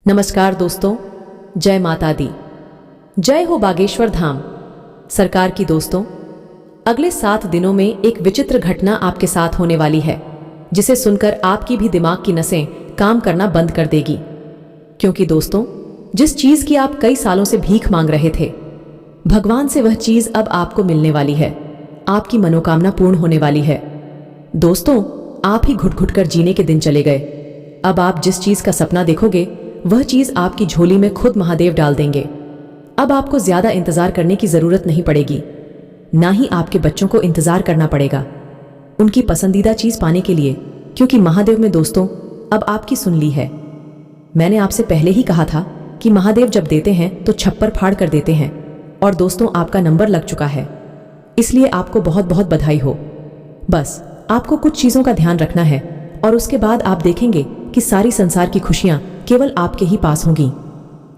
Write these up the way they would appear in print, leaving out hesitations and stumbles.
नमस्कार दोस्तों, जय माता दी, जय हो बागेश्वर धाम सरकार की। दोस्तों, अगले 7 दिनों में एक विचित्र घटना आपके साथ होने वाली है, जिसे सुनकर आपकी भी दिमाग की नसें काम करना बंद कर देगी। क्योंकि दोस्तों, जिस चीज की आप कई सालों से भीख मांग रहे थे, भगवान से वह चीज अब आपको मिलने वाली है। आपकी मनोकामना पूर्ण होने वाली है। दोस्तों, आप ही घुट घुट कर जीने के दिन चले गए। अब आप जिस चीज का सपना देखोगे, वह चीज आपकी झोली में खुद महादेव डाल देंगे। अब आपको ज्यादा इंतजार करने की जरूरत नहीं पड़ेगी, ना ही आपके बच्चों को इंतजार करना पड़ेगा उनकी पसंदीदा चीज पाने के लिए, क्योंकि महादेव में दोस्तों अब आपकी सुन ली है। मैंने आपसे पहले ही कहा था कि महादेव जब देते हैं तो छप्पर फाड़ कर देते हैं, और दोस्तों आपका नंबर लग चुका है, इसलिए आपको बहुत बहुत बधाई हो। बस आपको कुछ चीजों का ध्यान रखना है, और उसके बाद आप देखेंगे कि सारी संसार की खुशियां केवल आपके ही पास होंगी।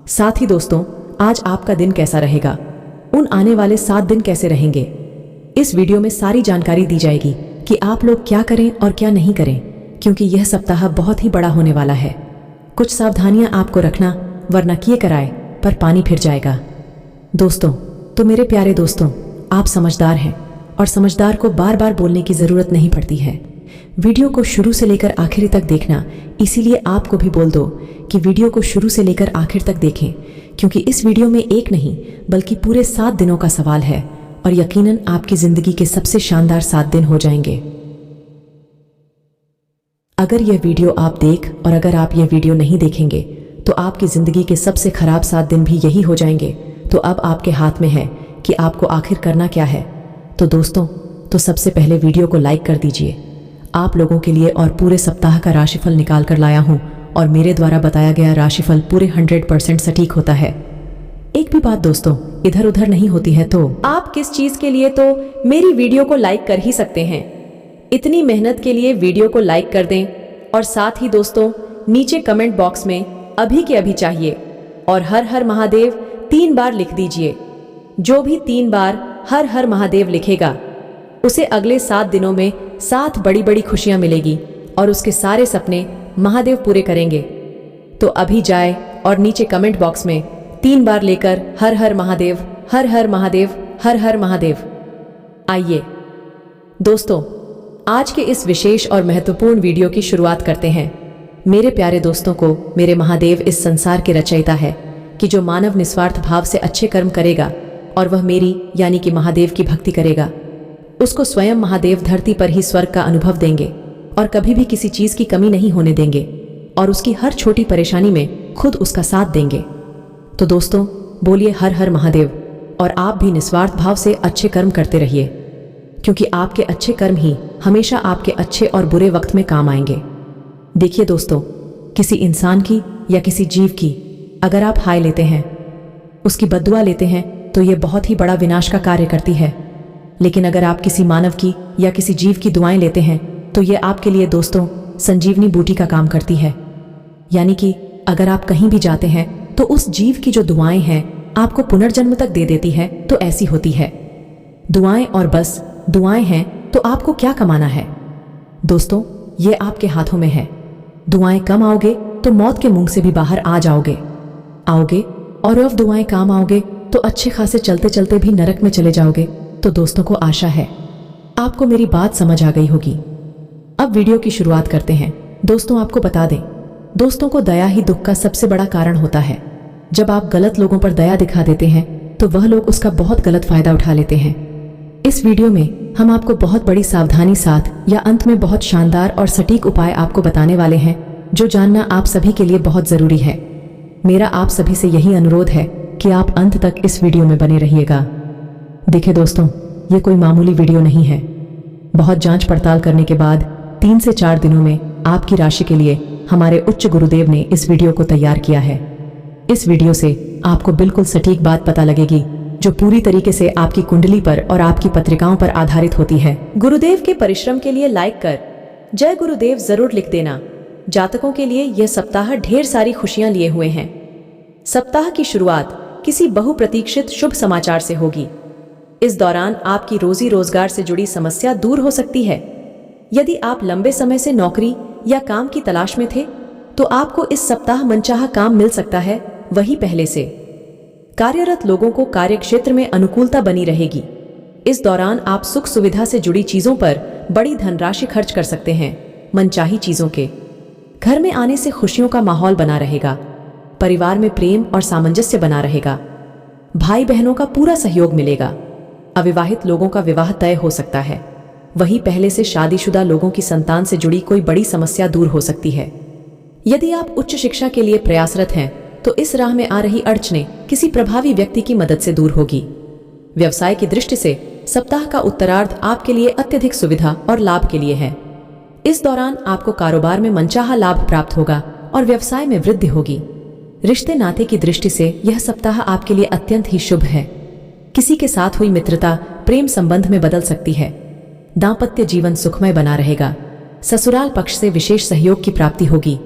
साथ ही दोस्तों, आज आपका दिन कैसा रहेगा, उन आने वाले 7 दिन कैसे रहेंगे, इस वीडियो में सारी जानकारी दी जाएगी कि आप लोग क्या करें और क्या नहीं करें, क्योंकि यह सप्ताह बहुत ही बड़ा होने वाला है। कुछ सावधानियां आपको रखना, वरना किए कराए पर पानी फिर जाएगा। दोस्तों, तो मेरे प्यारे दोस्तों, आप समझदार हैं, और समझदार को बार बार बोलने की जरूरत नहीं पड़ती है। वीडियो को शुरू से लेकर आखिर तक देखना, इसीलिए आपको भी बोल दो कि वीडियो को शुरू से लेकर आखिर तक देखें, क्योंकि इस वीडियो में एक नहीं बल्कि पूरे 7 दिनों का सवाल है, और यकीनन आपकी जिंदगी के सबसे शानदार 7 दिन हो जाएंगे। अगर यह वीडियो आप देख और अगर आप यह वीडियो नहीं देखेंगे तो आपकी जिंदगी के सबसे खराब 7 दिन भी यही हो जाएंगे। तो अब आपके हाथ में है कि आपको आखिर करना क्या है। तो दोस्तों, तो सबसे पहले वीडियो को लाइक कर दीजिए। आप लोगों के लिए और पूरे सप्ताह का राशिफल निकाल कर लाया हूं, और मेरे द्वारा बताया गया राशिफल पूरे 100% सटीक होता है। एक भी बात दोस्तों इधर उधर नहीं होती है। तो आप किस चीज के लिए तो मेरी वीडियो को लाइक कर ही सकते हैं। इतनी मेहनत के लिए वीडियो को लाइक कर दें, और साथ ही दोस्तों नीचे कमेंट बॉक्स में अभी के अभी चाहिए और हर हर महादेव 3 बार लिख दीजिए। जो भी 3 बार हर हर महादेव लिखेगा, उसे अगले 7 दिनों में 7 बड़ी बड़ी खुशियां मिलेगी, और उसके सारे सपने महादेव पूरे करेंगे। तो अभी जाए और नीचे कमेंट बॉक्स में 3 बार लेकर हर हर महादेव, हर हर महादेव, हर हर महादेव। आइए दोस्तों, आज के इस विशेष और महत्वपूर्ण वीडियो की शुरुआत करते हैं। मेरे प्यारे दोस्तों को मेरे महादेव इस संसार के रचयिता है कि जो मानव निस्वार्थ भाव से अच्छे कर्म करेगा और वह मेरी यानी कि महादेव की भक्ति करेगा, उसको स्वयं महादेव धरती पर ही स्वर्ग का अनुभव देंगे, और कभी भी किसी चीज की कमी नहीं होने देंगे, और उसकी हर छोटी परेशानी में खुद उसका साथ देंगे। तो दोस्तों, बोलिए हर हर महादेव, और आप भी निस्वार्थ भाव से अच्छे कर्म करते रहिए, क्योंकि आपके अच्छे कर्म ही हमेशा आपके अच्छे और बुरे वक्त में काम आएंगे। देखिए दोस्तों, किसी इंसान की या किसी जीव की अगर आप हाय लेते हैं, उसकी बद्दुआ लेते हैं, तो यह बहुत ही बड़ा विनाश का कार्य करती है। लेकिन अगर आप किसी मानव की या किसी जीव की दुआएं लेते हैं, तो ये आपके लिए दोस्तों संजीवनी बूटी का काम करती है। यानी कि अगर आप कहीं भी जाते हैं तो उस जीव की जो दुआएं हैं आपको पुनर्जन्म तक दे देती है। तो ऐसी होती है दुआएं, और बस दुआएं हैं तो आपको क्या कमाना है दोस्तों, ये आपके हाथों में है। दुआएं कम आओगे तो मौत के मुंह से भी बाहर आ जाओगे, और अब दुआएं काम आओगे तो अच्छे खासे चलते चलते भी नरक में चले जाओगे। तो दोस्तों को आशा है आपको मेरी बात समझ आ गई होगी। अब वीडियो की शुरुआत करते हैं। दोस्तों, आपको बता दें, दोस्तों को दया ही दुख का सबसे बड़ा कारण होता है। जब आप गलत लोगों पर दया दिखा देते हैं तो वह लोग उसका बहुत गलत फायदा उठा लेते हैं। इस वीडियो में हम आपको बहुत बड़ी सावधानी साथ या अंत में बहुत शानदार और सटीक उपाय आपको बताने वाले हैं, जो जानना आप सभी के लिए बहुत जरूरी है। मेरा आप सभी से यही अनुरोध है कि आप अंत तक इस वीडियो में बने रहिएगा। देखिए दोस्तों, ये कोई मामूली वीडियो नहीं है। बहुत जांच पड़ताल करने के बाद 3 से 4 दिनों में आपकी राशि के लिए हमारे उच्च गुरुदेव ने इस वीडियो को तैयार किया है। इस वीडियो से आपको बिल्कुल सटीक बात पता लगेगी, जो पूरी तरीके से आपकी कुंडली पर और आपकी पत्रिकाओं पर आधारित होती है। गुरुदेव के परिश्रम के लिए लाइक कर जय गुरुदेव जरूर लिख देना। जातकों के लिए यह सप्ताह ढेर सारी खुशियां लिए हुए हैं। सप्ताह की शुरुआत किसी बहुप्रतीक्षित शुभ समाचार से होगी। इस दौरान आपकी रोजी रोजगार से जुड़ी समस्या दूर हो सकती है। यदि आप लंबे समय से नौकरी या काम की तलाश में थे तो आपको इस सप्ताह मनचाहा काम मिल सकता है, वही पहले से। कार्यरत लोगों को कार्यक्षेत्र में अनुकूलता बनी रहेगी। इस दौरान आप सुख सुविधा से जुड़ी चीजों पर बड़ी धनराशि खर्च कर सकते हैं। मनचाही चीजों के घर में आने से खुशियों का माहौल बना रहेगा। परिवार में प्रेम और सामंजस्य बना रहेगा। भाई बहनों का पूरा सहयोग मिलेगा। अविवाहित लोगों का विवाह तय हो सकता है। वहीं पहले से शादीशुदा लोगों की संतान से जुड़ी कोई बड़ी समस्या दूर हो सकती है। यदि आप उच्च शिक्षा के लिए प्रयासरत हैं तो इस राह में आ रही अड़चनें किसी प्रभावी व्यक्ति की मदद से दूर होगी। व्यवसाय की दृष्टि से सप्ताह का उत्तरार्ध आपके लिए अत्यधिक सुविधा और लाभ के लिए है। इस दौरान आपको कारोबार में मनचाहा लाभ प्राप्त होगा और व्यवसाय में वृद्धि होगी। रिश्ते नाते की दृष्टि से यह सप्ताह आपके लिए अत्यंत ही शुभ है। किसी के साथ हुई मित्रता प्रेम संबंध में बदल सकती है। दांपत्य जीवन सुखमय बना रहेगा। ससुराल पक्ष से विशेष सहयोग की प्राप्ति होगी।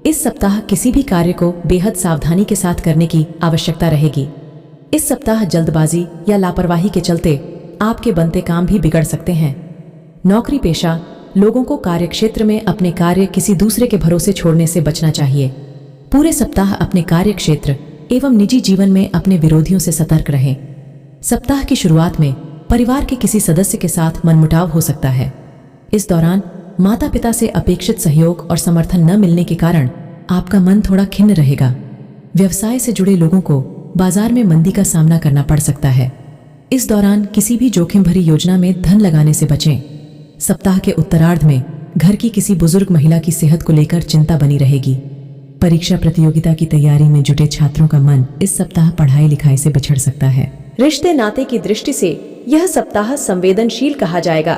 इस सप्ताह किसी भी कार्य को बेहद सावधानी के साथ करने की आवश्यकता रहेगी। इस सप्ताह जल्दबाजी या लापरवाही के चलते आपके बनते काम भी बिगड़ सकते हैं। नौकरी पेशा लोगों को कार्यक्षेत्र में अपने कार्य किसी दूसरे के भरोसे छोड़ने से बचना चाहिए। पूरे सप्ताह अपने कार्यक्षेत्र एवं निजी जीवन में अपने विरोधियों से सतर्क रहें। सप्ताह की शुरुआत में परिवार के किसी सदस्य के साथ मनमुटाव हो सकता है। इस दौरान माता पिता से अपेक्षित सहयोग और समर्थन न मिलने के कारण आपका मन थोड़ा खिन्न रहेगा। व्यवसाय से जुड़े लोगों को बाजार में मंदी का सामना करना पड़ सकता है। इस दौरान किसी भी जोखिम भरी योजना में धन लगाने से बचें। सप्ताह के उत्तरार्ध में घर की किसी बुजुर्ग महिला की सेहत को लेकर चिंता बनी रहेगी। परीक्षा प्रतियोगिता की तैयारी में जुटे छात्रों का मन इस सप्ताह पढ़ाई लिखाई से बिछड़ सकता है। रिश्ते नाते की दृष्टि से यह सप्ताह संवेदनशील कहा जाएगा।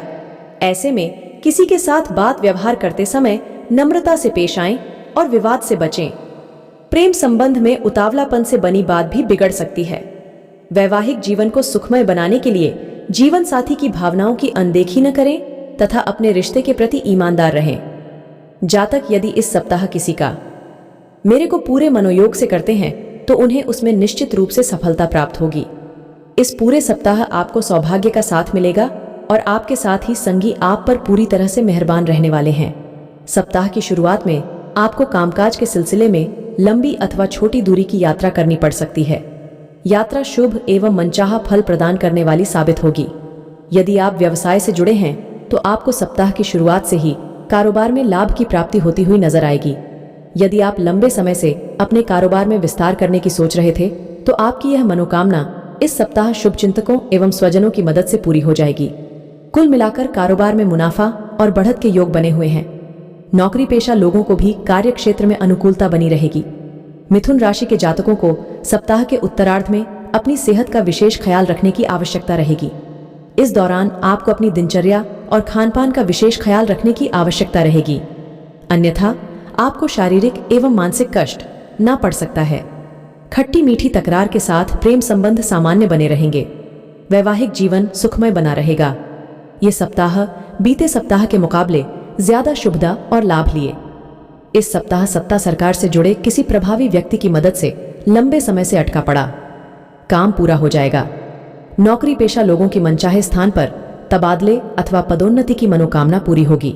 ऐसे में किसी के साथ बात व्यवहार करते समय नम्रता से पेश आएं और विवाद से बचें। प्रेम संबंध में उतावलापन से बनी बात भी बिगड़ सकती है। वैवाहिक जीवन को सुखमय बनाने के लिए जीवन साथी की भावनाओं की अनदेखी न करें तथा अपने रिश्ते के प्रति ईमानदार रहें। जातक यदि इस सप्ताह किसी का मेरे को पूरे मनोयोग से करते हैं तो उन्हें उसमें निश्चित रूप से सफलता प्राप्त होगी। इस पूरे सप्ताह आपको सौभाग्य का साथ मिलेगा और आपके साथ ही संगी आप पर पूरी तरह से मेहरबान रहने वाले हैं। सप्ताह की शुरुआत में आपको कामकाज के सिलसिले में लंबी अथवा छोटी दूरी की यात्रा करनी पड़ सकती है। यात्रा शुभ एवं मनचाहा फल प्रदान करने वाली साबित होगी। यदि आप व्यवसाय से जुड़े हैं तो आपको सप्ताह की शुरुआत से ही कारोबार में लाभ की प्राप्ति होती हुई नजर आएगी। यदि आप लंबे समय से अपने कारोबार में विस्तार करने की सोच रहे थे तो आपकी यह मनोकामना इस सप्ताह शुभचिंतकों एवं स्वजनों की मदद से पूरी हो जाएगी। कुल मिलाकर कारोबार में मुनाफा और बढ़त के योग बने हुए हैं। नौकरी पेशा लोगों को भी कार्य क्षेत्र में अनुकूलता बनी रहेगी। मिथुन राशि के जातकों को सप्ताह के उत्तरार्ध में अपनी सेहत का विशेष ख्याल रखने की आवश्यकता रहेगी। इस दौरान आपको अपनी दिनचर्या और खानपान का विशेष ख्याल रखने की आवश्यकता रहेगी, अन्यथा आपको शारीरिक एवं मानसिक कष्ट न पड़ सकता है। खट्टी मीठी तकरार के साथ प्रेम संबंध सामान्य बने रहेंगे। वैवाहिक जीवन सुखमय बना रहेगा। ये सप्ताह बीते सप्ताह के मुकाबले ज्यादा शुभदा और लाभ लिए। इस सप्ताह सत्ता सरकार से जुड़े किसी प्रभावी व्यक्ति की मदद से लंबे समय से अटका पड़ा काम पूरा हो जाएगा। नौकरी पेशा लोगों की मनचाहे स्थान पर तबादले अथवा पदोन्नति की मनोकामना पूरी होगी।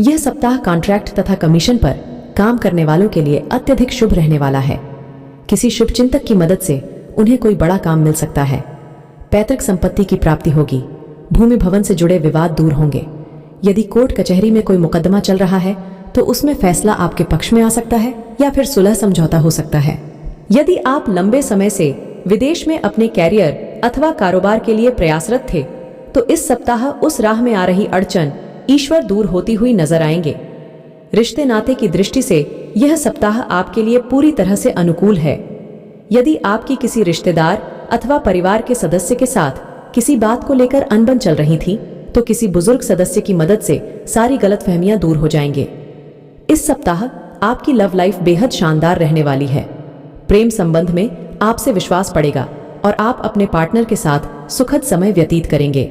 यह सप्ताह कॉन्ट्रैक्ट तथा कमीशन पर काम करने वालों के लिए अत्यधिक शुभ रहने वाला है। किसी शुभचिंतक की मदद से उन्हें कोई बड़ा काम मिल सकता है। पैतृक संपत्ति की प्राप्ति होगी। भूमि भवन से जुड़े विवाद दूर होंगे। यदि कोर्ट कचहरी में कोई मुकदमा चल रहा है तो उसमें फैसला आपके पक्ष में आ सकता है या फिर सुलह समझौता हो सकता है। यदि आप लंबे समय से विदेश में अपने कैरियर अथवा कारोबार के लिए प्रयासरत थे तो इस सप्ताह उस राह में आ रही अड़चन ईश्वर दूर होती हुई नजर आएंगे। रिश्ते नाते की दृष्टि से यह सप्ताह आपके लिए पूरी तरह से अनुकूल है। यदि आपकी किसी रिश्तेदार अथवा परिवार के सदस्य के साथ किसी बात को लेकर अनबन चल रही थी तो किसी बुजुर्ग सदस्य की मदद से सारी गलतफहमियां दूर हो जाएंगे। इस सप्ताह आपकी लव लाइफ बेहद शानदार रहने वाली है। प्रेम संबंध में आपसे विश्वास पड़ेगा और आप अपने पार्टनर के साथ सुखद समय व्यतीत करेंगे।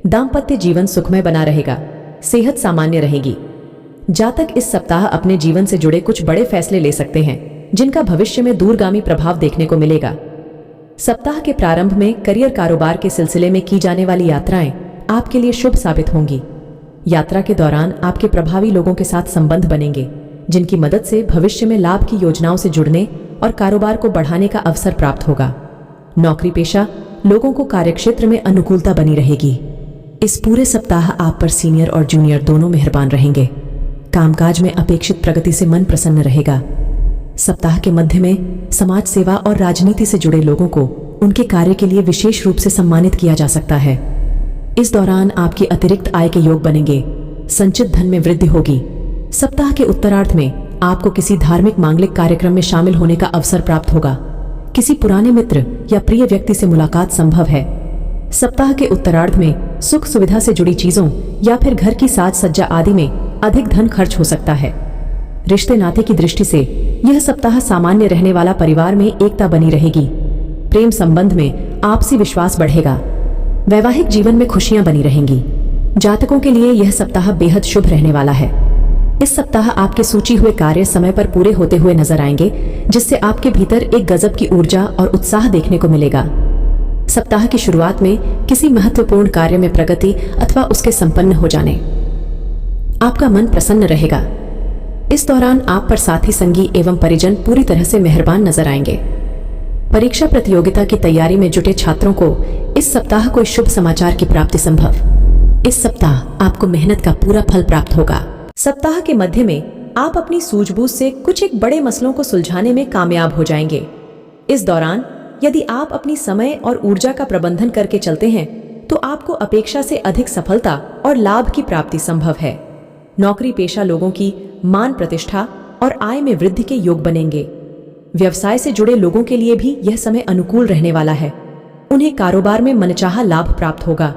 दाम्पत्य जीवन सुखमय बना रहेगा। सेहत सामान्य रहेगी। जातक इस सप्ताह अपने जीवन से जुड़े कुछ बड़े फैसले ले सकते हैं जिनका भविष्य में दूरगामी प्रभाव देखने को मिलेगा। सप्ताह के प्रारंभ में करियर कारोबार के सिलसिले में की जाने वाली यात्राएं आपके लिए शुभ साबित होंगी। यात्रा के दौरान आपके प्रभावी लोगों के साथ संबंध बनेंगे। जिनकी मदद से भविष्य में लाभ की योजनाओं से जुड़ने और कारोबार को बढ़ाने का अवसर प्राप्त होगा। नौकरी पेशा लोगों को कार्यक्षेत्र में अनुकूलता बनी रहेगी। इस पूरे सप्ताह आप पर सीनियर और जूनियर दोनों मेहरबान रहेंगे। कामकाज में अपेक्षित प्रगति से मन प्रसन्न रहेगा। सप्ताह के मध्य में समाज सेवा और राजनीति से जुड़े लोगों को उनके कार्य के लिए विशेष रूप से सम्मानित किया जा सकता है। इस दौरान आपकी अतिरिक्त आय के योग बनेंगे। संचित धन में वृद्धि होगी। सप्ताह के उत्तरार्ध में आपको किसी धार्मिक मांगलिक कार्यक्रम में शामिल होने का अवसर प्राप्त होगा। किसी पुराने मित्र या प्रिय व्यक्ति से मुलाकात संभव है। सप्ताह के उत्तरार्ध में सुख सुविधा से जुड़ी चीजों या फिर घर की साज सज्जा आदि में अधिक धन खर्च हो सकता है। रिश्ते नाते की दृष्टि से यह सप्ताह सामान्य रहने वाला, परिवार में एकता बनी रहेगी। प्रेम संबंध में आपसी विश्वास बढ़ेगा। वैवाहिक जीवन में खुशियां बनी रहेंगी। जातकों के लिए यह सप्ताह बेहद शुभ रहने वाला है। इस सप्ताह आपके सूची हुए कार्य समय पर पूरे होते हुए नजर आएंगे, जिससे आपके भीतर एक गजब की ऊर्जा और उत्साह देखने को मिलेगा। सप्ताह की शुरुआत में किसी महत्वपूर्ण कार्य में प्रगति अथवा उसके संपन्न हो जाने आपका मन प्रसन्न रहेगा। इस दौरान आप पर साथी संगी एवं परिजन पूरी तरह से मेहरबान नजर आएंगे। परीक्षा प्रतियोगिता की तैयारी में जुटे छात्रों को इस सप्ताह कोई शुभ समाचार की प्राप्ति संभव। इस सप्ताह आपको मेहनत का पूरा फल प्राप्त होगा। सप्ताह के मध्य में आप अपनी सूझबूझ से कुछ एक बड़े मसलों को सुलझाने में कामयाब हो जाएंगे। इस दौरान यदि आप अपनी समय और ऊर्जा का प्रबंधन करके चलते हैं तो आपको अपेक्षा से अधिक सफलता और लाभ की प्राप्ति संभव है। नौकरी पेशा लोगों की मान प्रतिष्ठा और आय में वृद्धि के योग बनेंगे। व्यवसाय से जुड़े लोगों के लिए भी यह समय अनुकूल रहने वाला है। उन्हें कारोबार में मनचाहा लाभ प्राप्त होगा।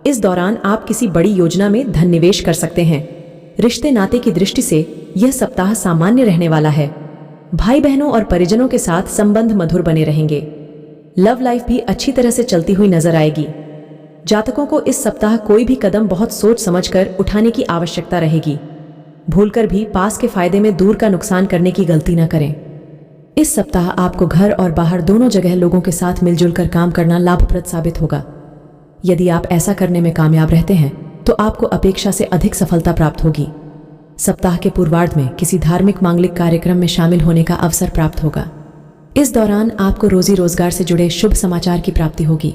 इस दौरान आप किसी बड़ी योजना में धन निवेश कर सकते हैं। रिश्ते नाते की दृष्टि से यह सप्ताह सामान्य रहने वाला है। भाई बहनों और परिजनों के साथ संबंध मधुर बने रहेंगे। लव लाइफ भी अच्छी तरह से चलती हुई नजर आएगी। जातकों को इस सप्ताह कोई भी कदम बहुत सोच समझकर उठाने की आवश्यकता रहेगी। भूलकर भी पास के फायदे में दूर का नुकसान करने की गलती न करें। इस सप्ताह आपको घर और बाहर दोनों जगह लोगों के साथ मिलजुल कर काम करना लाभप्रद साबित होगा। यदि आप ऐसा करने में कामयाब रहते हैं तो आपको अपेक्षा से अधिक सफलता प्राप्त होगी। सप्ताह के पूर्वार्ध में किसी धार्मिक मांगलिक कार्यक्रम में शामिल होने का अवसर प्राप्त होगा। इस दौरान आपको रोजी रोजगार से जुड़े शुभ समाचार की प्राप्ति होगी।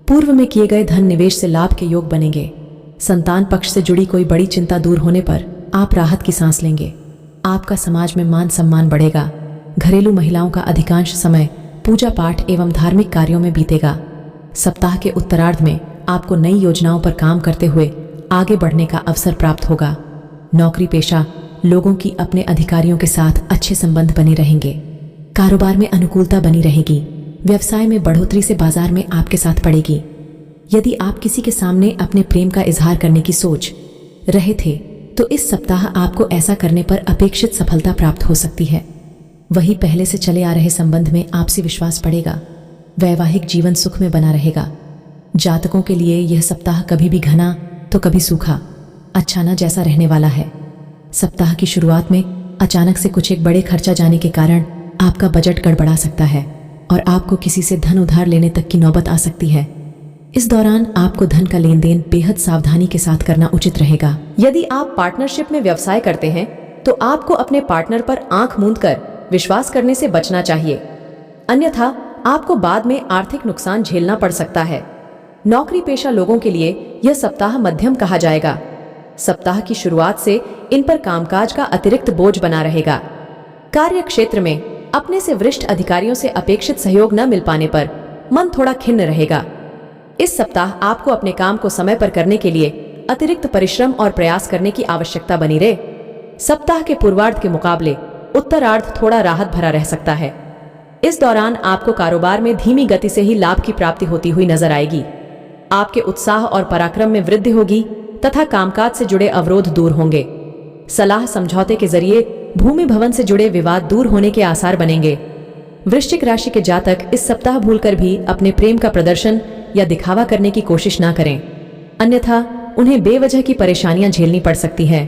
पूर्व में किए गए धन निवेश से लाभ के योग बनेंगे। संतान पक्ष से जुड़ी कोई बड़ी चिंता दूर होने पर आप राहत की सांस लेंगे। आपका समाज में मान सम्मान बढ़ेगा। घरेलू महिलाओं का अधिकांश समय पूजा पाठ एवं धार्मिक कार्यों में बीतेगा। सप्ताह के उत्तरार्ध में आपको नई योजनाओं पर काम करते हुए आगे बढ़ने का अवसर प्राप्त होगा। नौकरी पेशा लोगों की अपने अधिकारियों के साथ अच्छे संबंध बने रहेंगे। कारोबार में अनुकूलता बनी रहेगी। व्यवसाय में बढ़ोतरी से बाजार में आपके साथ पड़ेगी। यदि आप किसी के सामने अपने प्रेम का इजहार करने की सोच रहे थे तो इस सप्ताह आपको ऐसा करने पर अपेक्षित सफलता प्राप्त हो सकती है। वही पहले से चले आ रहे संबंध में आपसी विश्वास बढ़ेगा। वैवाहिक जीवन सुख में बना रहेगा। जातकों के लिए यह सप्ताह कभी भी घना तो कभी सूखा, अच्छा न जैसा रहने वाला है। सप्ताह की शुरुआत में अचानक से कुछ एक बड़े खर्चा जाने के कारण आपका बजट गड़बड़ा सकता है और आपको किसी से धन उधार लेने तक की नौबत आ सकती है। इस दौरान आपको धन का लेन देन बेहद सावधानी के साथ करना उचित रहेगा। यदि आप पार्टनरशिप में व्यवसाय करते हैं तो आपको अपने पार्टनर पर आंख मूंद कर विश्वास करने से बचना चाहिए, अन्यथा आपको बाद में आर्थिक नुकसान झेलना पड़ सकता है। नौकरी पेशा लोगों के लिए यह सप्ताह मध्यम कहा जाएगा। सप्ताह की शुरुआत से इन पर कामकाज का अतिरिक्त बोझ बना रहेगा। कार्य क्षेत्र में अपने से वरिष्ठ अधिकारियों से अपेक्षित सहयोग न मिल पाने पर मन थोड़ा खिन्न रहेगा। इस सप्ताह आपको अपने काम को समय पर करने के लिए अतिरिक्त परिश्रम और प्रयास करने की आवश्यकता बनी रहे। सप्ताह के पूर्वार्ध के मुकाबले उत्तरार्ध थोड़ा राहत भरा रह सकता है। इस दौरान आपको कारोबार में धीमी गति से ही लाभ की प्राप्ति होती हुई नजर आएगी। आपके उत्साह और पराक्रम में वृद्धि होगी तथा कामकाज से जुड़े अवरोध दूर होंगे। सलाह समझौते के जरिए भूमि भवन से जुड़े विवाद दूर होने के आसार बनेंगे। वृश्चिक राशि के जातक इस सप्ताह भूलकर भी अपने प्रेम का प्रदर्शन या दिखावा करने की कोशिश ना करें, अन्यथा उन्हें बेवजह की परेशानियां झेलनी पड़ सकती हैं।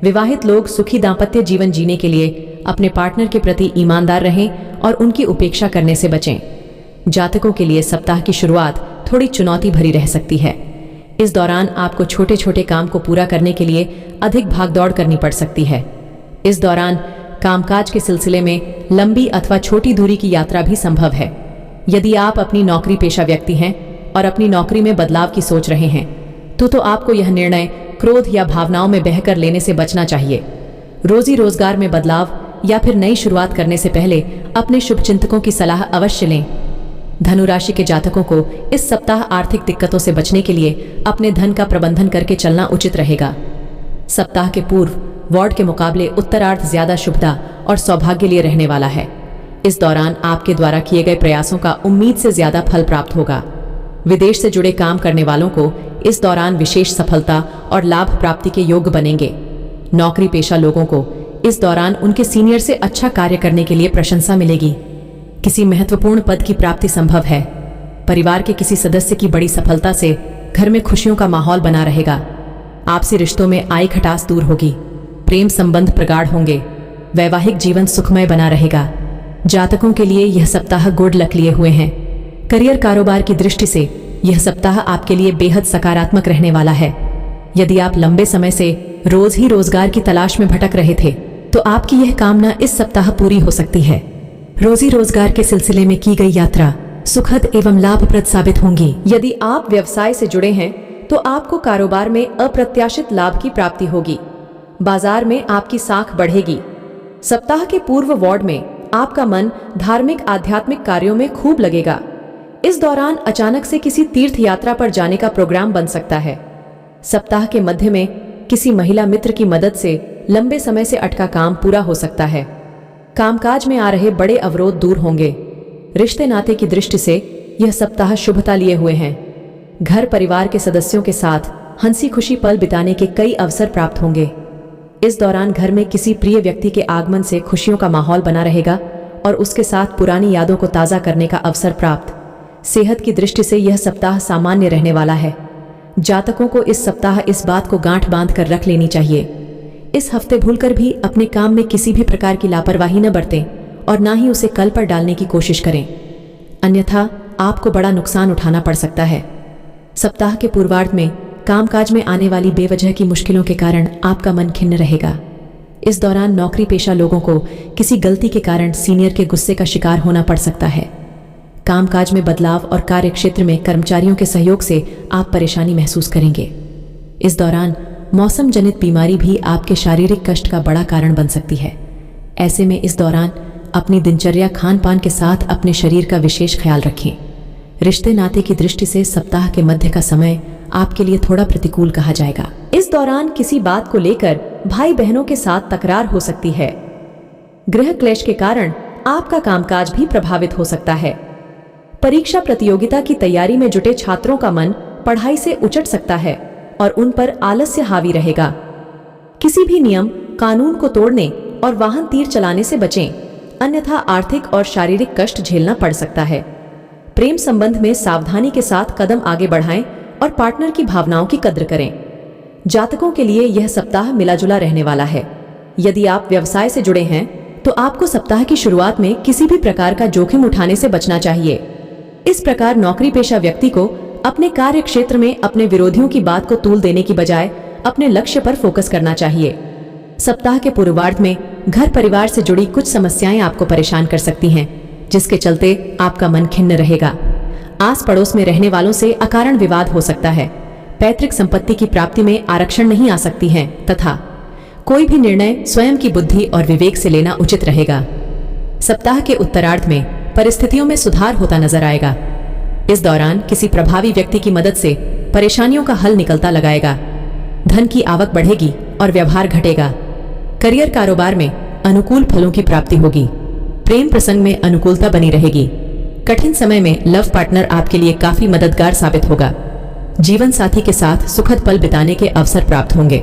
विवाहित लोग सुखी दाम्पत्य जीवन जीने के लिए अपने पार्टनर के प्रति ईमानदार रहें और उनकी उपेक्षा करने से बचें। जातकों के लिए सप्ताह की शुरुआत थोड़ी चुनौती भरी रह सकती है। इस दौरान आपको छोटे छोटे काम को पूरा करने के लिए अधिक भागदौड़ करनी पड़ सकती है। इस दौरान कामकाज के सिलसिले में लंबी अथवा छोटी दूरी की यात्रा भी संभव है। यदि आप अपनी नौकरी पेशा व्यक्ति हैं और अपनी नौकरी में बदलाव की सोच रहे हैं तो आपको यह निर्णय क्रोध या भावनाओं में बहकर लेने से बचना चाहिए। रोजी रोजगार में बदलाव या फिर नई शुरुआत करने से पहले अपने शुभचिंतकों की सलाह अवश्य लें। धनु राशि के जातकों को इस सप्ताह आर्थिक दिक्कतों से बचने के लिए अपने धन का प्रबंधन करके चलना उचित रहेगा। सप्ताह के पूर्व वार्ड के मुकाबले उत्तरार्ध ज्यादा शुभता और सौभाग्य लिए रहने वाला है। इस दौरान आपके द्वारा किए गए प्रयासों का उम्मीद से ज्यादा फल प्राप्त होगा। विदेश से जुड़े काम करने वालों को इस दौरान विशेष सफलता और लाभ प्राप्ति के योग्य बनेंगे। नौकरी पेशा लोगों को इस दौरान उनके सीनियर से अच्छा कार्य करने के लिए प्रशंसा मिलेगी। किसी महत्वपूर्ण पद की प्राप्ति संभव है। परिवार के किसी सदस्य की बड़ी सफलता से घर में खुशियों का माहौल बना रहेगा। आपसी रिश्तों में आई खटास दूर होगी। प्रेम संबंध प्रगाढ़ होंगे। वैवाहिक जीवन सुखमय बना रहेगा। जातकों के लिए यह सप्ताह गुड लक लिए हुए हैं। करियर कारोबार की दृष्टि से यह सप्ताह आपके लिए बेहद सकारात्मक रहने वाला है। यदि आप लंबे समय से रोज ही रोजगार की तलाश में भटक रहे थे तो आपकी यह कामना इस सप्ताह पूरी हो सकती है। रोजी रोजगार के सिलसिले में की गई यात्रा सुखद एवं लाभप्रद साबित होंगी। यदि आप व्यवसाय से जुड़े हैं तो आपको कारोबार में अप्रत्याशित लाभ की प्राप्ति होगी। बाजार में आपकी साख बढ़ेगी। सप्ताह के पूर्व वार्ड में आपका मन धार्मिक आध्यात्मिक कार्यों में खूब लगेगा। इस दौरान अचानक से किसी तीर्थ यात्रा पर जाने का प्रोग्राम बन सकता है। सप्ताह के मध्य में किसी महिला मित्र की मदद से लंबे समय से अटका काम पूरा हो सकता है। कामकाज में आ रहे बड़े अवरोध दूर होंगे। रिश्ते नाते की दृष्टि से यह सप्ताह शुभता लिए हुए हैं। घर परिवार के सदस्यों के साथ हंसी खुशी पल बिताने के कई अवसर प्राप्त होंगे। इस दौरान घर में किसी प्रिय व्यक्ति के आगमन से खुशियों का माहौल बना रहेगा और उसके साथ पुरानी यादों को ताज़ा करने का अवसर प्राप्त। सेहत की दृष्टि से यह सप्ताह सामान्य रहने वाला है। जातकों को इस सप्ताह इस बात को गांठ बांध कर रख लेनी चाहिए। इस हफ्ते भूलकर भी अपने काम में किसी भी प्रकार की लापरवाही न बरतें और ना ही उसे कल पर डालने की कोशिश करें, अन्यथा आपको बड़ा नुकसान उठाना पड़ सकता है। सप्ताह के पूर्वार्ध में कामकाज में आने वाली बेवजह की मुश्किलों के कारण आपका मन खिन्न रहेगा। इस दौरान नौकरी पेशा लोगों को किसी गलती के कारण सीनियर के गुस्से का शिकार होना पड़ सकता है। कामकाज में बदलाव और कार्य क्षेत्र में कर्मचारियों के सहयोग से आप परेशानी महसूस करेंगे। इस दौरान मौसम जनित बीमारी भी आपके शारीरिक कष्ट का बड़ा कारण बन सकती है। ऐसे में इस दौरान अपनी दिनचर्या खान पान के साथ अपने शरीर का विशेष ख्याल रखें। रिश्ते नाते की दृष्टि से सप्ताह के मध्य का समय आपके लिए थोड़ा प्रतिकूल कहा जाएगा। इस दौरान किसी बात को लेकर भाई बहनों के साथ तकरार हो सकती है। गृह क्लेश के कारण आपका कामकाज भी प्रभावित हो सकता है। परीक्षा प्रतियोगिता की तैयारी में जुटे छात्रों का मन पढ़ाई से उचट सकता है और उन पर आलस्य हावी रहेगा। किसी भी नियम कानून को तोड़ने और वाहन तीर चलाने से बचें, अन्यथा आर्थिक और शारीरिक कष्ट झेलना पड़ सकता है। प्रेम संबंध में सावधानी के साथ कदम आगे बढ़ाएं और पार्टनर की भावनाओं की कद्र करें। जातकों के लिए यह सप्ताह मिलाजुला रहने वाला है। यदि आप व्यवसाय से जुड़े हैं तो आपको सप्ताह की शुरुआत में किसी भी प्रकार का जोखिम उठाने से बचना चाहिए। इस प्रकार नौकरी पेशा व्यक्ति को अपने कार्य क्षेत्र में अपने विरोधियों की बात को तूल देने की बजाय अपने लक्ष्य पर फोकस करना चाहिए। सप्ताह के पूर्वार्ध में घर परिवार से जुड़ी कुछ समस्याएं आपको परेशान कर सकती हैं, जिसके चलते आपका मन खिन्न रहेगा। आस पड़ोस में रहने वालों से अकारण विवाद हो सकता है। पैतृक संपत्ति की प्राप्ति में आरक्षण नहीं आ सकती है तथा कोई भी निर्णय स्वयं की बुद्धि और विवेक से लेना उचित रहेगा। सप्ताह के उत्तरार्ध में परिस्थितियों में सुधार होता नजर आएगा। इस दौरान किसी प्रभावी व्यक्ति की मदद से परेशानियों का हल निकलता लगाएगा। धन की आवक बढ़ेगी और व्यवहार घटेगा। करियर कारोबार में अनुकूल फलों की प्राप्ति होगी। प्रेम प्रसंग में अनुकूलता बनी रहेगी। कठिन समय में लव पार्टनर आपके लिए काफी मददगार साबित होगा। जीवन साथी के साथ सुखद पल बिताने के अवसर प्राप्त होंगे।